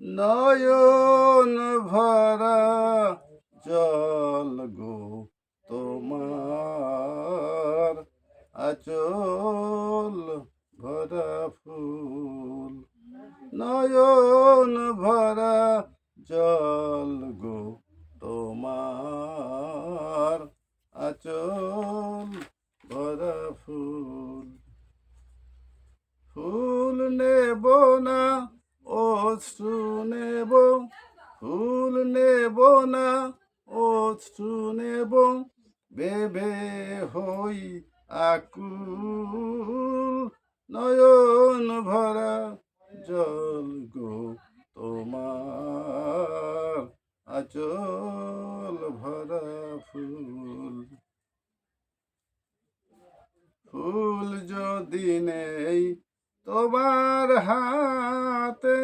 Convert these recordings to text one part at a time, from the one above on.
নয়ন ভরা জল গো তোমার, আঁচল ভরা ফুল। নয়ন ভরা জল গো তোমার, আঁচল ভরা ফুল। ফুল নেব না অশ্রু নেব, ফুল নেব না অশ্রু নেব, ভেবে হই আকুল। নয়ন ভরা জল গো তোমার, আঁচল ভরা ফুল। ফুল যদি নেই তোমার হাতে,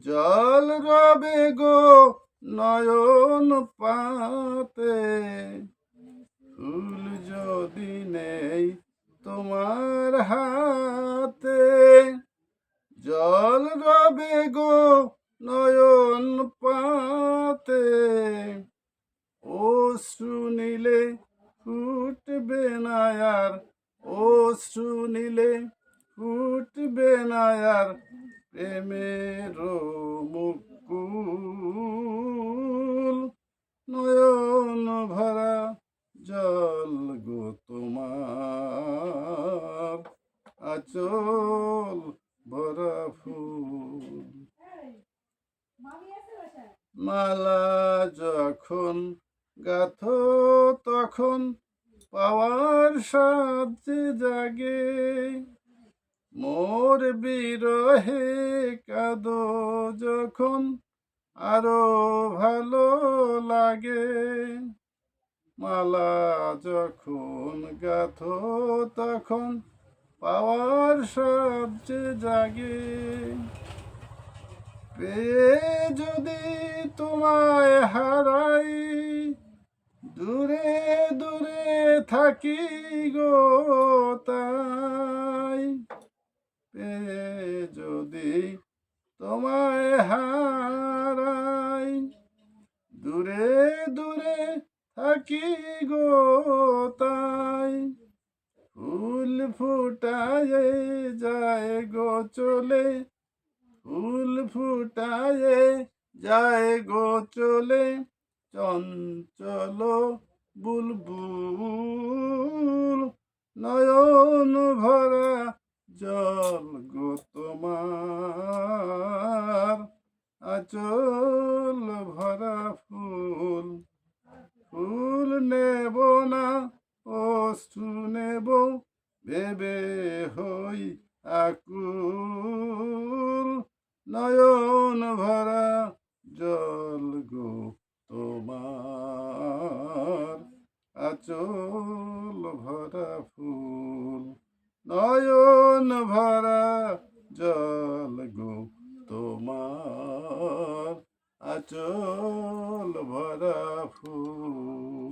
জল রবে গো নয়ন পাতে। ফুল যদি নেই তোমার হাতে, জল রবে গো নয়ন পাতে। অশ্রু নিলে ফুটবে না আর, অশ্রু নিলে ফুটবে না আর, প্রেমের মুকুল। নয়ন ভরা জল গো তোমার, আঁচল ভরা ফুল। মালা যখন গাথো তখন পাওয়ার সাথে জাগে, মোর বিরহে কাঁদো যখন আরো ভালো লাগে। মালা যখন গাথো তখন পাওয়ার সাথে জাগে, পেয়ে যদি তোমায় হারাই, দূরে দূরে থাকি গো তাই। পেয়ে যদি তোমায় হারাই, দূরে দূরে থাকি গো তাই। ফুল ফুটায় যায় গো চলে, ফুল ফুটায় যায় গো চলে, চঞ্চল বুলবুল। নয়ন ভরা জল গো তোমার, আঁচল ভরা ফুল। ফুল নেব না অশ্রু নেব, ভেবে হই আকুল। নয়ন ভরা জল গো তোমার, আঁচল ভরা ফুল। নয়ন ভরা জল গো তোমার, আঁচল ভরা ফুল।